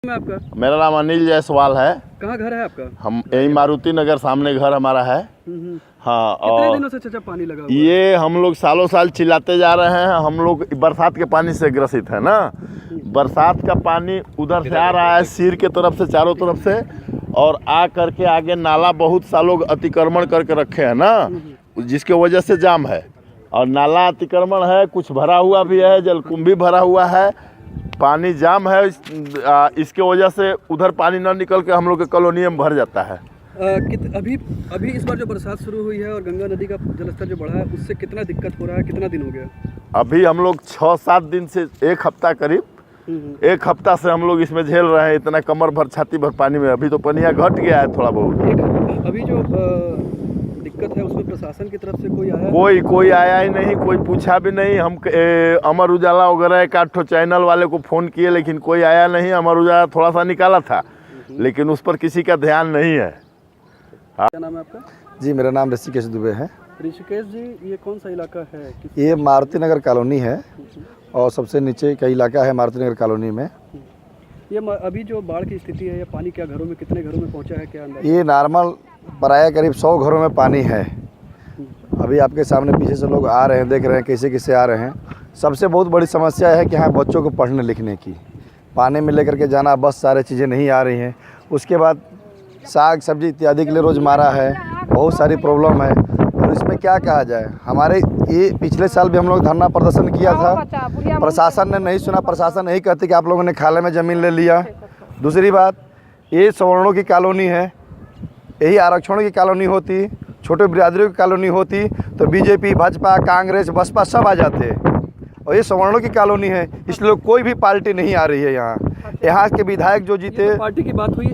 में आपका? मेरा नाम अनिल जायसवाल है। कहाँ घर है आपका? हम यही मारुति नगर सामने घर हमारा है। हाँ, कितने दिनों से चाचा पानी लगा हुआ है? ये हम लोग सालों साल चिल्लाते जा रहे हैं। हम लोग बरसात के पानी से ग्रसित है ना। बरसात का पानी उधर से आ रहा है सिर के तरफ से, चारों तरफ से, और आ करके आगे नाला बहुत सालों अतिक्रमण करके रखे हैं ना, जिसके वजह से जाम है। और नाला अतिक्रमण है, कुछ भरा हुआ भी है, जलकुंभ भी भरा हुआ है, पानी जाम है। इसके वजह से उधर पानी न निकल के हम लोग के कॉलोनी में भर जाता है। अभी इस बार जो बरसात शुरू हुई है और गंगा नदी का जलस्तर जो बढ़ा है, उससे कितना दिक्कत हो रहा है? कितना दिन हो गया? अभी हम लोग 6-7 दिन से, एक हफ्ता करीब, एक हफ्ता से हम लोग इसमें झेल रहे हैं। इतना कमर भर छाती भर पानी में। अभी तो पनिया घट गया है थोड़ा बहुत। अभी जो दिक्कत है उसमें प्रशासन की तरफ से कोई आया? कोई आया ही नहीं, कोई पूछा भी नहीं। हम अमर उजाला वगैरह एक आठ चैनल वाले को फ़ोन किए, लेकिन कोई आया नहीं। अमर उजाला थोड़ा सा निकाला था, लेकिन उस पर किसी का ध्यान नहीं है। क्या नाम है आपका? जी, मेरा नाम ऋषिकेश दुबे है। ऋषिकेश जी, ये कौन सा इलाका है? ये मारुति नगर कॉलोनी है और सबसे नीचे का इलाका है मारुति नगर कॉलोनी में। ये अभी जो बाढ़ की स्थिति है, ये पानी क्या घरों में, कितने घरों में पहुंचा है, क्या अंदाजा? ये नॉर्मल प्राय करीब 100 घरों में पानी है। अभी आपके सामने पीछे से लोग आ रहे हैं, देख रहे हैं कैसे कैसे आ रहे हैं। सबसे बहुत बड़ी समस्या है कि यहाँ बच्चों को पढ़ने लिखने की, पानी में लेकर के जाना, बस सारे चीज़ें नहीं आ रही हैं। उसके बाद साग सब्जी इत्यादि के लिए रोज़मर्रा है, बहुत सारी प्रॉब्लम है। और इसमें क्या कहा जाए, हमारे ये पिछले साल भी हम लोग धरना प्रदर्शन किया था, प्रशासन ने नहीं सुना। प्रशासन यही कहते कि आप लोगों ने खाले में ज़मीन ले लिया। दूसरी बात, ये सवर्णों की कॉलोनी है, यही आरक्षणों की कॉलोनी होती, छोटे बिरादरियों की कॉलोनी होती तो बीजेपी, भाजपा, कांग्रेस, बसपा सब आ जाते। और ये सवर्णों की कॉलोनी है, इसलिए कोई भी पार्टी नहीं आ रही है यहाँ। यहाँ के विधायक जो जीते, तो पार्टी की बात हुई,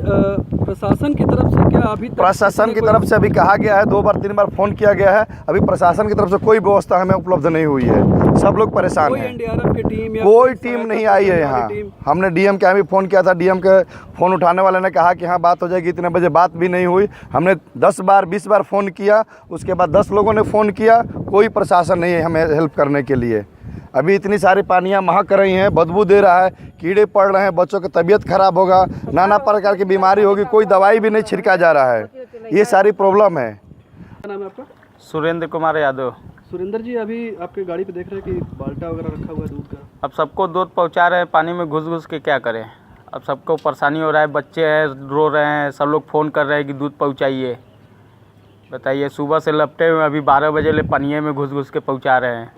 प्रशासन की तरफ से क्या अभी तक? प्रशासन की तरफ से अभी कहा गया है, 2 बार 3 बार फ़ोन किया गया है। अभी प्रशासन की तरफ से कोई व्यवस्था हमें उपलब्ध नहीं हुई है। सब लोग परेशान हैं। एनडीआरएफ की टीम या कोई टीम नहीं आई है यहाँ। हमने डीएम के भी फ़ोन किया था, डीएम के फ़ोन उठाने वाले ने कहा कि हाँ बात हो जाएगी इतने बजे, बात भी नहीं हुई। हमने 10 बार 20 बार फ़ोन किया, उसके बाद 10 लोगों ने फ़ोन किया, कोई प्रशासन नहीं है हमें हेल्प करने के लिए। अभी इतनी सारी पानियाँ महक रही हैं, बदबू दे रहा है, कीड़े पड़ रहे हैं, बच्चों की तबीयत खराब होगा, नाना प्रकार की बीमारी होगी, कोई दवाई भी नहीं छिड़का जा रहा है। ये सारी प्रॉब्लम है। क्या नाम है आपका? सुरेंद्र कुमार यादव। सुरेंद्र जी, अभी आपके गाड़ी पे देख रहे हैं कि बाल्टा वगैरह रखा हुआ है दूध का। अब सबको दूध पहुंचा रहे हैं, पानी में घुस घुस के क्या करें। अब सबको परेशानी हो रहा है, बच्चे हैं रो रहे हैं, सब लोग फ़ोन कर रहे हैं कि दूध पहुंचाइए। बताइए, सुबह से लपटे हुए, अभी 12 बजे ले पनिये में घुस घुस के पहुंचा रहे हैं।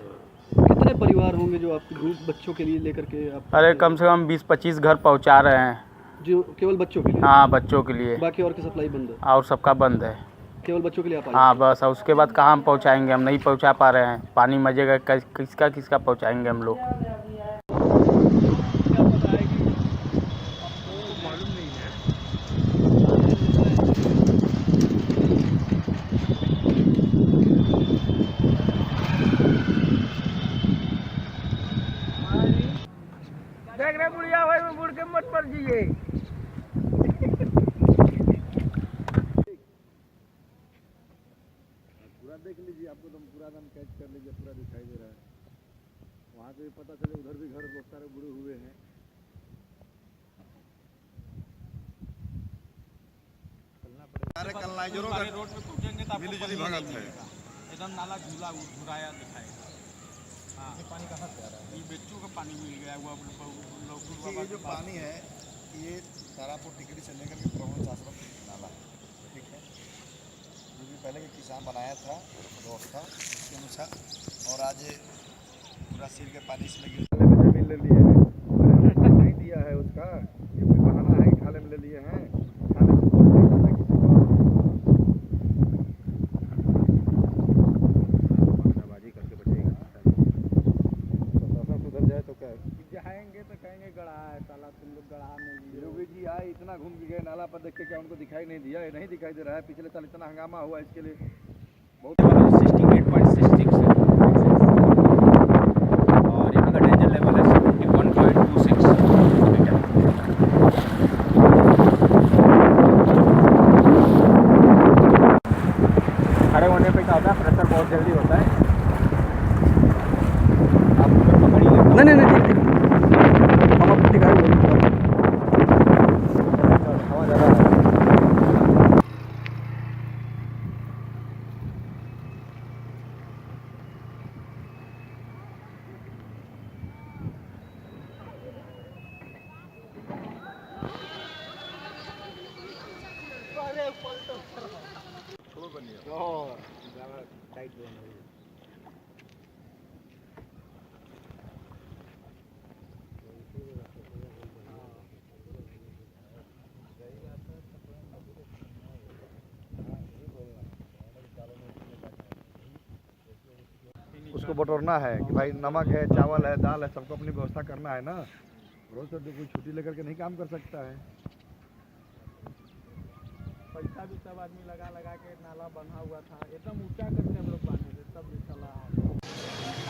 कितने परिवार होंगे जो आप दूध बच्चों के लिए लेकर के आप? अरे कम से कम 20-25 घर पहुंचा रहे हैं। जो केवल बच्चों के लिए? हाँ, बच्चों के लिए। बाकी और की सप्लाई बंद है? और सबका बंद है, केवल बच्चों के लिए आप आए? हाँ बस। और उसके बाद कहाँ हम पहुँचाएँगे, हम नहीं पहुँचा पा रहे हैं। पानी मजेगा, किसका पहुँचाएँगे हम लोग। देख रहे बुढ़िया भाई में बुढ़ के मत पर जिए। पूरा देख लीजिए, आपको तो पूरा दम कैच कर लीजिए, पूरा दिखाई दे रहा है। वहाँ से भी पता चले उधर भी घर बहुत सारे बुरे हुए हैं। रोड पे पहुंचेंगे तो मिली-जुली भगत है, एकदम नाला झुराया दिखाएगा। हाँ, पानी कहाँ से आ रहा है? ये बेच्चू का पानी मिल गया हुआ। ये जो पानी है ये तारापुर टिकरी से लेकर के प्रभु आश्रम नाला, ठीक है, जो भी पहले के किसान बनाया था व्यवस्था उसके अनुसार। और आज पूरा सिर के पानी से लगी जमीन ले लिए हैं, नहीं दिया है उसका। ये कोई बहाना है कि खाले में ले लिए हैं, खाले में सपोर्ट नहीं करता किसी को। बाजी करके बचेगा, प्रशासन सुधर जाए तो क्या जाएंगे तो कहेंगे गढ़ा है, साला तुम लोग गढ़ा में लिए। योगी जी आए, इतना घूम के गए नाला पर, देख के क्या उनको दिखाई नहीं दिया? ये नहीं दिखाई दे रहा है। पिछले साल इतना हंगामा हुआ इसके लिए। बहुत 68.66 है और यहाँ का डेंजर लेवल है 71.26 मीटर। खड़े होने पे क्या होता है, प्रेशर बहुत जल्दी होता है। आप पकड़िए। नहीं, हम आपको दिखाएंगे। उसको बटोरना है कि भाई नमक है, चावल है, दाल है, सबको अपनी व्यवस्था करना है ना। रोज तो कोई छुट्टी लेकर के नहीं काम कर सकता है। पैसा भी सब आदमी लगा लगा के नाला बना हुआ था, एकदम ऊंचा करके हम लोग बांधे थे, तब ये चला।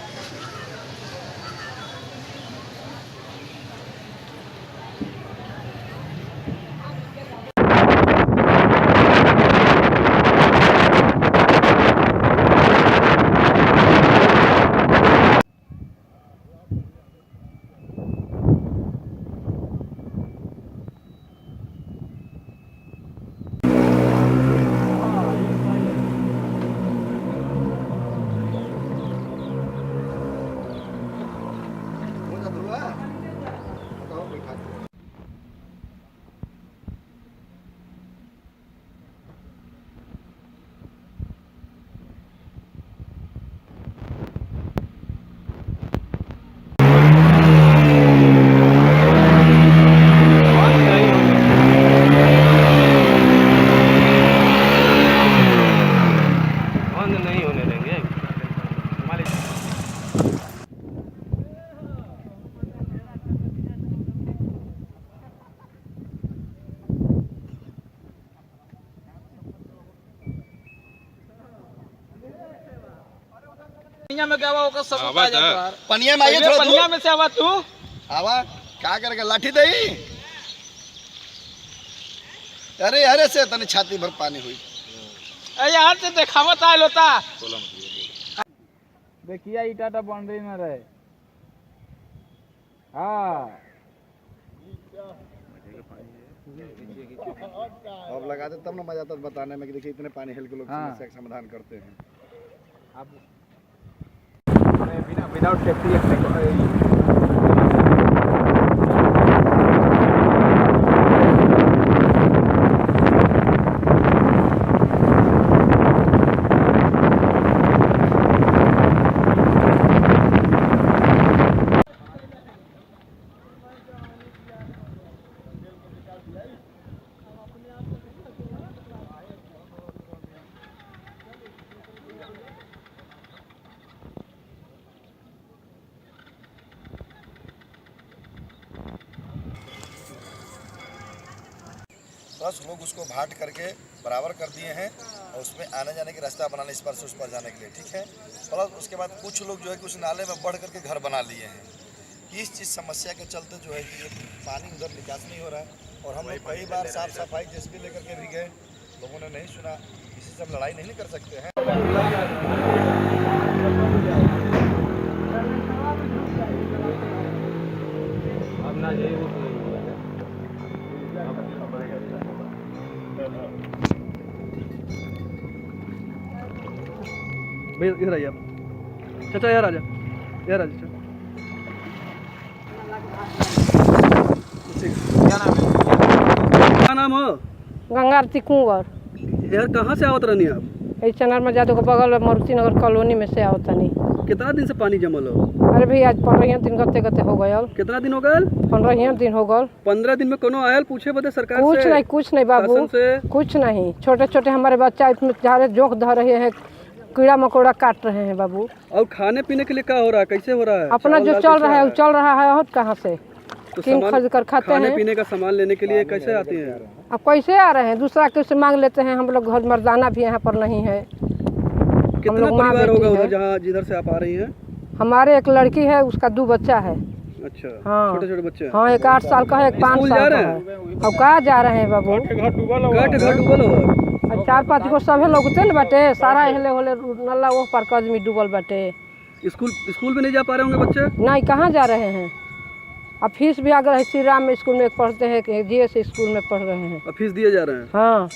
पनिया में क्या हुआ होगा सब आ जाता है। पनिया में आइए, थोड़ा पनिया में से आवा तू आवा क्या करेगा, लाठी दही। अरे अरे से तने छाती भर पानी हुई। यार से देखावत आयल होता। देखिए ईटा बाउंड्री में रहे। हाँ अब लगा दे तब ना मजा आता बताने में कि देखिए इतने पानी हेल के लोग समस्या का समाधान करते हैं। अब बिना विदाउट सेफ्टी बस लोग उसको भाट करके बराबर कर दिए हैं और उसमें आने जाने की रास्ता बनाने, इस पार से उस पार जाने के लिए, ठीक है। प्लस उसके बाद कुछ लोग जो है कि उस नाले में बढ़ करके घर बना लिए हैं। इस चीज़ समस्या के चलते जो है कि ये पानी उधर निकास नहीं हो रहा है। और हम लोग कई बार साफ सफाई जेसीबी लेकर के भी गए, लोगों ने नहीं सुना। किसी से हम लड़ाई नहीं कर सकते हैं। भैया इधर आइए आप। चाचा यार आजा, यार आजा। क्या नाम हो? गंगा आरती कुंवर। यार कहाँ से आवत रहनी आप? इस चनर में जाते को बगल में मारुति नगर कॉलोनी में से आवत नहीं। कितना दिन से पानी जमल हो? अरे भैया आज 15 दिन गते गते हो गयल। कितना दिन हो गए? 15 दिन हो गल। 15 दिन में कोनो आयल पूछे बदे सरकार कुछ से? नहीं, कुछ नहीं बाबू, शासन से? कुछ नहीं। छोटे छोटे हमारे बच्चा इसमें झाड़े जोंक धर रहे हैं, कीड़ा मकोड़ा काट रहे हैं बाबू। और खाने पीने के लिए क्या हो रहा है, कैसे हो रहा है? अपना चावल जो दाल चल कैसे रहा है वो चल रहा है, और कहाँ से तो किन सामान- खरीद कर खाते खाने हैं। पीने का सामान लेने के लिए कैसे आती हैं? अब कैसे आ रहे हैं, दूसरा कैसे मांग लेते हैं। हम लोग घर मर्दाना भी यहाँ पर नहीं है। कितना लोग माँ परिवार बेटी होगा है। उधर जहाँ जिधर से आप आ रही हैं? हमारे एक लड़की है, उसका 2 बच्चा है। अच्छा, हाँ। छोटे छोटे बच्चे हैं। हाँ, एक 8 साल का है, एक 5 स्कूल जा साल का रहे है। हैं? अब कहाँ जा रहे हैं बाबू? घर डूबल हो। और 4-5 गो सभे लोगते न बाटे, सारा हेले होले नल्ला वो पर कदमी डूबल बाटे। स्कूल में नहीं जा पा रहे होंगे बच्चे? नहीं, कहाँ जा रहे हैं। अब फीस भी अगर श्री राम स्कूल में पढ़ते हैं कि जीएस स्कूल में पढ़ रहे हैं। अब फीस दिए जा रहे हैं? हाँ।